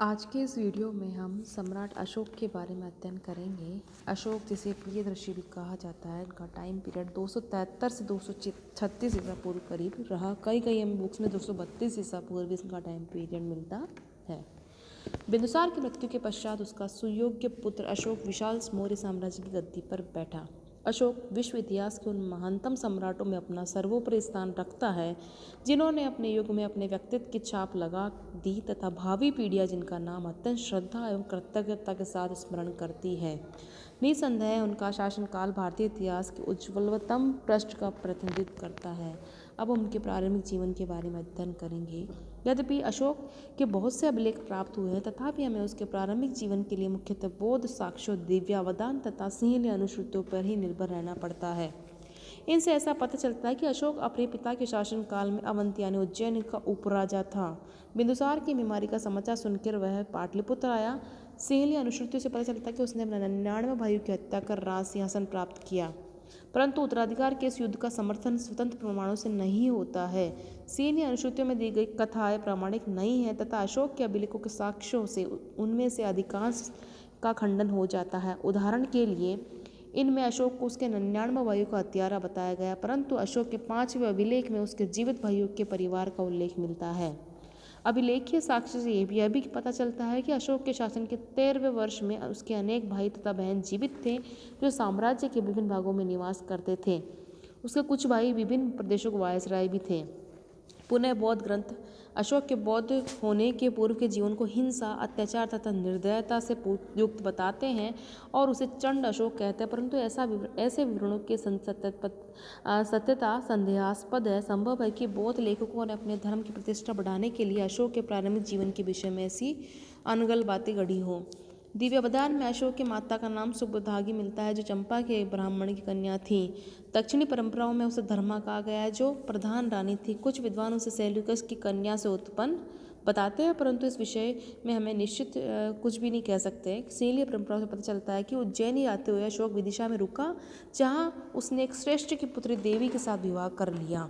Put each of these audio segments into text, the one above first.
आज के इस वीडियो में हम सम्राट अशोक के बारे में अध्ययन करेंगे। अशोक जिसे प्रियदर्शी भी कहा जाता है, इनका टाइम पीरियड 273 से 236 ईसा पूर्व करीब रहा। कई हमें बुक्स में 232 ईसा पूर्व इसका टाइम पीरियड मिलता है। बिंदुसार की मृत्यु के पश्चात उसका सुयोग्य पुत्र अशोक विशाल मौर्य साम्राज्य की गद्दी पर बैठा। अशोक विश्व इतिहास के उन महानतम सम्राटों में अपना सर्वोपरि स्थान रखता है जिन्होंने अपने युग में अपने व्यक्तित्व की छाप लगा दी तथा भावी पीढ़ियां जिनका नाम अत्यंत श्रद्धा एवं कृतज्ञता के साथ स्मरण करती है। निसंदेह उनका शासनकाल भारतीय इतिहास के उज्ज्वलतम पृष्ठ का प्रतिनिधित्व करता है। अब हम उनके प्रारंभिक जीवन के बारे में अध्ययन करेंगे। यद्यपि अशोक के बहुत से अभिलेख प्राप्त हुए हैं, तथापि हमें उसके प्रारंभिक जीवन के लिए मुख्यतः बौद्ध साक्ष्यों, दिव्यावदान तथा सिंहलीय अनुश्रुतियों पर ही निर्भर रहना पड़ता है। इनसे ऐसा पता चलता है कि अशोक अपने पिता के शासनकाल में अवंती यानी उज्जैन का उपराजा था। बिंदुसार की बीमारी का समाचार सुनकर वह पाटलिपुत्र आया। सिंहलीय अनुश्रुतियों से पता चलता है कि उसने अपने 99 भाइयों की हत्या कर राज सिंहासन प्राप्त किया, परंतु उत्तराधिकार के इस युद्ध का समर्थन स्वतंत्र प्रमाणों से नहीं होता है। सिंहलीय अनुश्रुतियों में दी गई कथाएं प्रामाणिक नहीं है तथा अशोक के अभिलेखों के साक्ष्यों से उनमें से अधिकांश का खंडन हो जाता है। उदाहरण के लिए इनमें अशोक को उसके 99 भाइयों का हत्यारा बताया गया, परंतु अशोक के 5वें अभिलेख में उसके जीवित भाइयों के परिवार का उल्लेख मिलता है। अभिलेखीय साक्ष्य से यह भी पता चलता है कि अशोक के शासन के 13वें वर्ष में उसके अनेक भाई तथा बहन जीवित थे जो साम्राज्य के विभिन्न भागों में निवास करते थे। उसके कुछ भाई विभिन्न प्रदेशों के वायसराय भी थे। पुनः बौद्ध ग्रंथ अशोक के बौद्ध होने के पूर्व के जीवन को हिंसा, अत्याचार तथा निर्दयता से युक्त बताते हैं और उसे चंड अशोक कहते हैं, परंतु ऐसे विवरणों की सत्यता संदेहास्पद है। संभव है कि बौद्ध लेखकों ने अपने धर्म की प्रतिष्ठा बढ़ाने के लिए अशोक के प्रारंभिक जीवन के विषय में ऐसी अनगल बातें गढ़ी हों। दिव्यावदान में अशोक की माता का नाम सुबुधागी मिलता है जो चंपा के ब्राह्मण की कन्या थी। दक्षिणी परंपराओं में उसे धर्मा कहा गया है जो प्रधान रानी थी। कुछ विद्वान उसे सेल्यूकस की कन्या से उत्पन्न बताते हैं, परंतु इस विषय में हमें निश्चित कुछ भी नहीं कह सकते। सिंहलीय परंपराओं से पता चलता है कि उज्जैनी आते हुए अशोक विदिशा में रुका, जहाँ उसने एक श्रेष्ठ की पुत्री देवी के साथ विवाह कर लिया।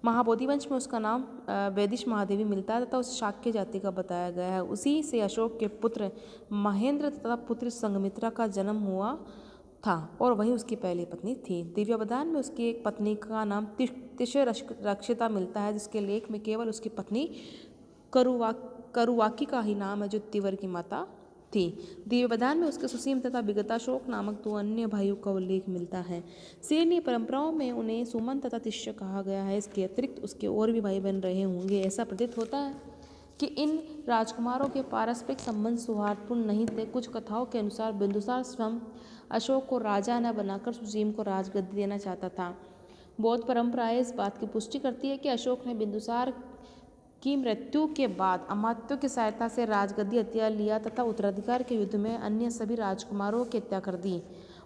महाबोधि वंश में उसका नाम वैदिश महादेवी मिलता है तथा उसे शाक्य जाति का बताया गया है। उसी से अशोक के पुत्र महेंद्र तथा पुत्री संघमित्रा का जन्म हुआ था और वही उसकी पहली पत्नी थी। दिव्यावदान में उसकी एक पत्नी का नाम रक्षिता मिलता है, जिसके लेख में केवल उसकी पत्नी करुवाकी का ही नाम है जो तिवर की माता थी। दिव्यावदान में उसके सुसीम तथा विगताशोक नामक 2 अन्य भाइयों का उल्लेख मिलता है। सिंहलीय परंपराओं में उन्हें सुमन तथा तिष्य कहा गया है। इसके अतिरिक्त उसके और भी भाई बन रहे होंगे। ऐसा प्रतीत होता है कि इन राजकुमारों के पारस्परिक संबंध सौहार्दपूर्ण नहीं थे। कुछ कथाओं के अनुसार बिंदुसार स्वयं अशोक को राजा न बनाकर सुसीम को राजगद्दी देना चाहता था। बौद्ध परंपराएं इस बात की पुष्टि करती है कि अशोक ने बिंदुसार की मृत्यु के बाद अमात्यों की सहायता से राजगद्दी हत्या लिया तथा उत्तराधिकार के युद्ध में अन्य सभी राजकुमारों की हत्या कर दी।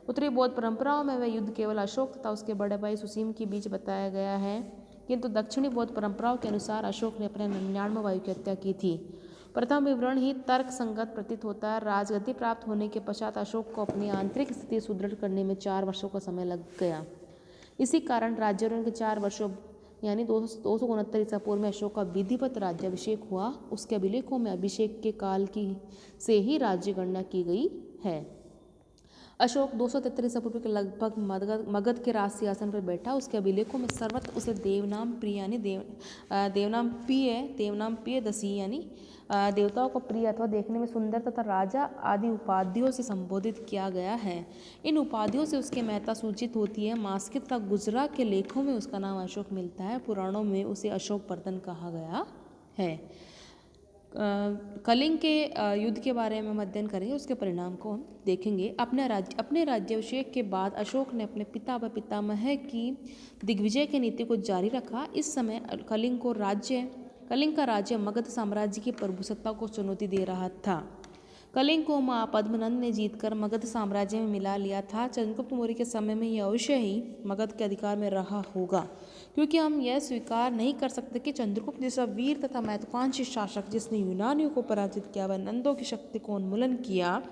उत्तरी बौद्ध परंपराओं में वह युद्ध केवल अशोक तथा उसके बड़े भाई सुसीम के बीच बताया गया है, किंतु दक्षिणी बौद्ध परंपराओं के अनुसार अशोक ने अपने 99 भाइयों की हत्या की थी। प्रथम विवरण ही तर्क संगत प्रतीत होता है। राजगद्दी प्राप्त होने के पश्चात अशोक को अपनी आंतरिक स्थिति सुदृढ़ करने में 4 वर्षों का समय लग गया। इसी कारण राज्यारोहण के 4 वर्षों यानी 269 ईसा पूर्व में अशोक का विधिवत राज्याभिषेक हुआ। उसके अभिलेखों में अभिषेक के काल की से ही राज्य गणना की गई है। अशोक 273 ईसा पूर्व के लगभग मगध के राज सिंहासन पर बैठा। उसके अभिलेखों में सर्वत्र उसे देवनाम प्रिय यानी देवनाम प्रिय दसी यानी देवताओं को प्रिय अथवा देखने में सुंदर तथा राजा आदि उपाधियों से संबोधित किया गया है। इन उपाधियों से उसकी महत्ता सूचित होती है। मास्कित तथा गुजरा के लेखों में उसका नाम अशोक मिलता है। पुराणों में उसे अशोक वर्धन कहा गया है। कलिंग के युद्ध के बारे में हम अध्ययन करेंगे, उसके परिणाम को हम देखेंगे। अपने राज्याभिषेक के बाद अशोक ने अपने पिता व पितामह की दिग्विजय की नीति को जारी रखा। इस समय कलिंग का राज्य मगध साम्राज्य की प्रभुसत्ता को चुनौती दे रहा था। कलिंग को मां पद्मनंद ने जीतकर मगध साम्राज्य में मिला लिया था। चंद्रगुप्त मौर्य के समय में यह अवश्य ही मगध के अधिकार में रहा होगा, क्योंकि हम यह स्वीकार नहीं कर सकते कि चंद्रगुप्त जैसा वीर तथा महत्वाकांक्षी शासक जिसने यूनानियों को पराजित किया व नंदों की शक्ति को उन्मूलन किया,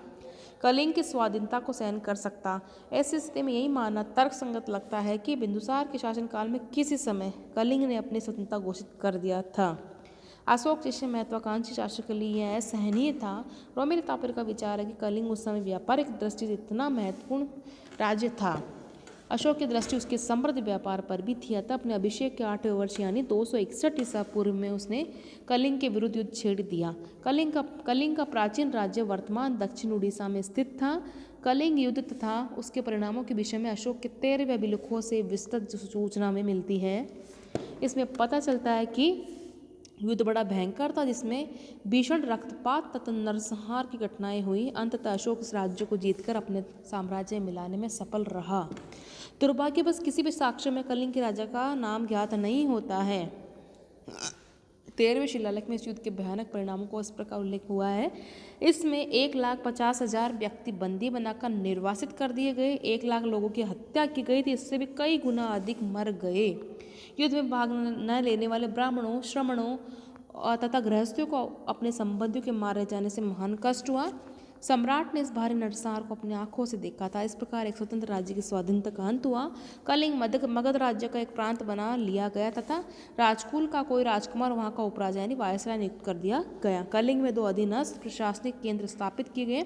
कलिंग की स्वाधीनता को सहन कर सकता। ऐसी स्थिति में यही मानना तर्कसंगत लगता है कि बिंदुसार के शासनकाल में किसी समय कलिंग ने अपनी स्वतंत्रता घोषित कर दिया था। अशोक जैसे महत्वाकांक्षी शासक के लिए यह असहनीय था। रोमिल तापर का विचार है कि कलिंग उस समय व्यापारिक दृष्टि से इतना महत्वपूर्ण राज्य था। अशोक की दृष्टि उसके समृद्ध व्यापार पर भी थी। अतः अपने अभिषेक के 8वें वर्ष यानी 261 ईसा पूर्व में उसने कलिंग के विरुद्ध युद्ध छेड़ दिया। कलिंग का प्राचीन राज्य वर्तमान दक्षिण उड़ीसा में स्थित था। कलिंग युद्ध तथा उसके परिणामों के विषय में अशोक के 13वें अभिलेखों से विस्तृत सूचना में मिलती है। इसमें पता चलता है कि युद्ध बड़ा भयंकर था, जिसमें भीषण रक्तपात तथा नरसंहार की घटनाएं हुई। अंततः अशोक इस राज्य को जीतकर अपने साम्राज्य में मिलाने में सफल रहा। दुर्भाग्यवश किसी भी साक्ष्य में कलिंग के राजा का नाम ज्ञात नहीं होता है। 13वें शिलालेख में इस युद्ध के भयानक परिणामों को इस प्रकार उल्लेख हुआ है। इसमें 1,50,000 व्यक्ति बंदी बनाकर निर्वासित कर दिए गए, 1 लाख लोगों की हत्या की गई थी, इससे भी कई गुना अधिक मर गए। युद्ध में भाग न लेने वाले ब्राह्मणों, श्रमणों तथा गृहस्थियों को अपने संबंधियों के मारे जाने से महान कष्ट हुआ। सम्राट ने इस भारी नरसंहार को अपनी आंखों से देखा था। इस प्रकार एक स्वतंत्र राज्य की स्वाधीनता का अंत हुआ। कलिंग मगध राज्य का एक प्रांत बना लिया गया तथा राजकुल का कोई राजकुमार वहां का उपराजा यानी वायसराय नियुक्त कर दिया गया। कलिंग में 2 अधीनस्थ प्रशासनिक केंद्र स्थापित किए गए।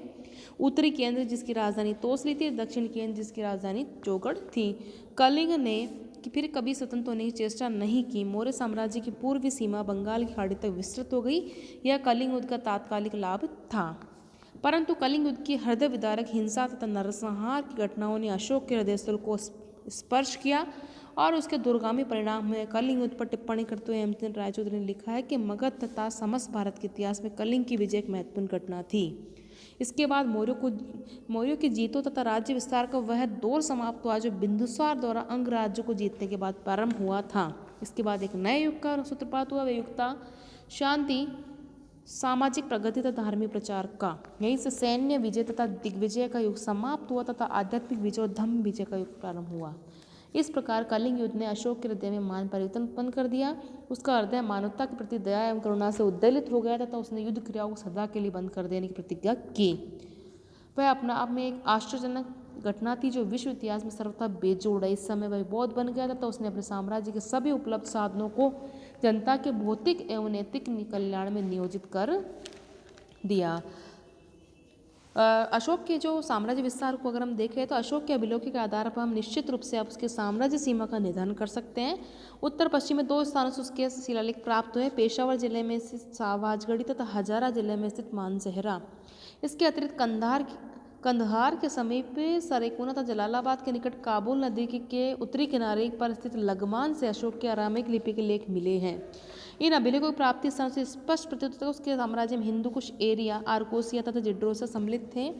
उत्तरी केंद्र जिसकी राजधानी तोसली थी, दक्षिण केंद्र जिसकी राजधानी चौगढ़ थी। कलिंग ने कि फिर कभी स्वतंत्र होने की चेष्टा नहीं की। मौर्य साम्राज्य की पूर्वी सीमा बंगाल की खाड़ी तक विस्तृत हो गई। यह कलिंग युद्ध का तात्कालिक लाभ था, परंतु कलिंग युद्ध की हृदय विदारक हिंसा तथा नरसंहार की घटनाओं ने अशोक के हृदय स्थल को स्पर्श किया और उसके दूरगामी परिणाम हुए। कलिंग युद्ध पर टिप्पणी करते हुए हेमचंद्र रायचौधरी ने लिखा है कि मगध तथा समस्त भारत के इतिहास में कलिंग की विजय एक महत्वपूर्ण घटना थी। इसके बाद मौर्यों की जीतों तथा राज्य विस्तार का वह दौर समाप्त हुआ जो बिंदुसार द्वारा अंग राज्य को जीतने के बाद प्रारंभ हुआ था। इसके बाद एक नए युग का सूत्रपात हुआ। वह युग था शांति, सामाजिक प्रगति तथा धार्मिक प्रचार का। यहीं से सैन्य विजय तथा दिग्विजय का युग समाप्त हुआ तथा आध्यात्मिक विजय और धम्म विजय का युग प्रारंभ हुआ। इस प्रकार कलिंग युद्ध ने अशोक के हृदय में महान परिवर्तन उत्पन्न कर दिया। उसका हृदय मानवता के प्रति दया एवं करुणा से उद्वेलित हो गया तथा उसने युद्ध क्रियाओं को सदा के लिए बंद कर देने की प्रतिज्ञा की। वह अपना आप में एक आश्चर्यजनक घटना थी जो विश्व इतिहास में सर्वथा बेजोड़ है। इस समय वह बौद्ध बन गया था, उसने अपने साम्राज्य के सभी उपलब्ध साधनों को जनता के भौतिक एवं नैतिक कल्याण में नियोजित कर दिया। अशोक के जो साम्राज्य विस्तार को अगर हम देखें तो अशोक के अभिलेखों के आधार पर हम निश्चित रूप से आप उसके साम्राज्य सीमा का निर्धारण कर सकते हैं। उत्तर पश्चिम में 2 स्थानों से उसके शिलालेख प्राप्त हुए, पेशावर जिले में स्थित सावाजगढ़ी तथा हजारा जिले में स्थित मानसेहरा। इसके अतिरिक्त कंधार के समीप सरेकुना तथा जलालाबाद के निकट काबुल नदी के उत्तरी किनारे पर स्थित लगमान से अशोक के अरामिक लिपि के लेख मिले हैं। इन अभिलेखों की प्राप्ति स्थान से स्पष्ट प्रतीत होता है उसके साम्राज्य में हिंदू कुश एरिया, आर्कोसिया तथा जिड्रोसा सम्मिलित थे।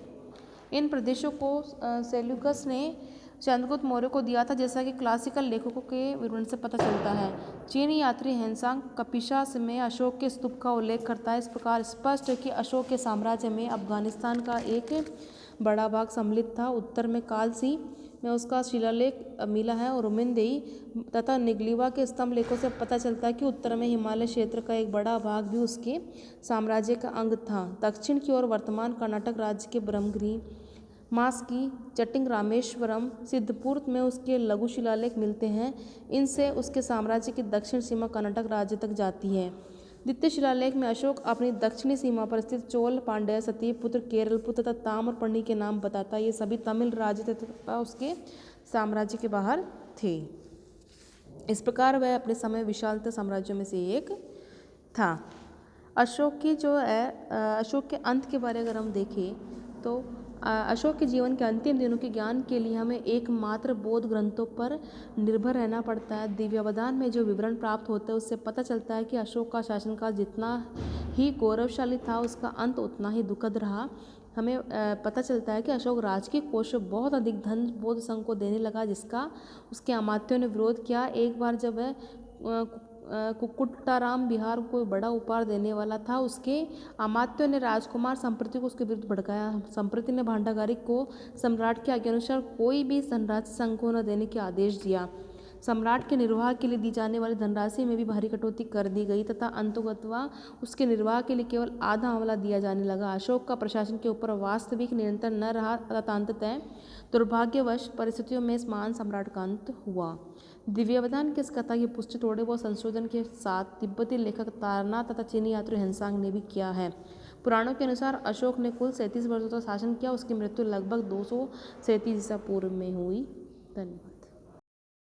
इन प्रदेशों को सेल्यूकस ने चंद्रगुप्त मौर्य को दिया था, जैसा कि क्लासिकल लेखकों के विवरण से पता चलता है। चीनी यात्री हेनसांग कपिशास में अशोक के स्तूप का उल्लेख करता है। इस प्रकार स्पष्ट है कि अशोक के साम्राज्य में अफगानिस्तान का एक बड़ा भाग सम्मिलित था। उत्तर में कालसी में उसका शिलालेख मिला है और रुमिनदेई तथा निगलीवा के स्तंभ लेखों से पता चलता है कि उत्तर में हिमालय क्षेत्र का एक बड़ा भाग भी उसके साम्राज्य का अंग था। दक्षिण की ओर वर्तमान कर्नाटक राज्य के ब्रह्मगिरी, मास्की, चट्टिंग रामेश्वरम, सिद्धपुर में उसके लघु शिलालेख मिलते हैं। इनसे उसके साम्राज्य की दक्षिण सीमा कर्नाटक राज्य तक जाती है। द्वितीय शिलालेख में अशोक अपनी दक्षिणी सीमा पर स्थित चोल, पांड्य, सतीपुत्र, केरलपुत्र तथा ताम्रपर्णी के नाम बताता है। ये सभी तमिल राज्य तथा उसके साम्राज्य के बाहर थे। इस प्रकार वह अपने समय विशालतम साम्राज्यों में से एक था। अशोक की जो है अशोक के अंत के बारे में अगर हम देखें तो अशोक के जीवन के अंतिम दिनों के ज्ञान के लिए हमें एकमात्र बौद्ध ग्रंथों पर निर्भर रहना पड़ता है। दिव्यावदान में जो विवरण प्राप्त होते हैं उससे पता चलता है कि अशोक का शासनकाल जितना ही गौरवशाली था उसका अंत उतना ही दुखद रहा। हमें पता चलता है कि अशोक राजकीय कोष से बहुत अधिक धन बौद्ध संघ को देने लगा, जिसका उसके अमात्यों ने विरोध किया। एक बार जब वह कुक्कुटाराम बिहार को बड़ा उपहार देने वाला था, उसके अमात्यों ने राजकुमार संप्रति को उसके विरुद्ध भड़काया। संप्रति ने भांडागारिक को सम्राट के आज्ञा अनुसार कोई भी धनराशि संघ को न देने के आदेश दिया। सम्राट के निर्वाह के लिए दी जाने वाली धनराशि में भी भारी कटौती कर दी गई तथा अंततोगत्वा उसके निर्वाह के लिए केवल आधा अमला दिया जाने लगा। अशोक का प्रशासन के ऊपर वास्तविक नियंत्रण न रहा तथा अंततः दुर्भाग्यवश परिस्थितियों में इस महान सम्राट का अंत हुआ। दिव्यावतान की इस कथा की पुष्टि थोड़े बहुत संशोधन के साथ तिब्बती लेखक तारनाथ तथा चीनी यात्री हेनसांग ने भी किया है। पुराणों के अनुसार अशोक ने कुल 37 वर्षों तक शासन किया। उसकी मृत्यु लगभग 237 ईसा पूर्व में हुई। धन्यवाद।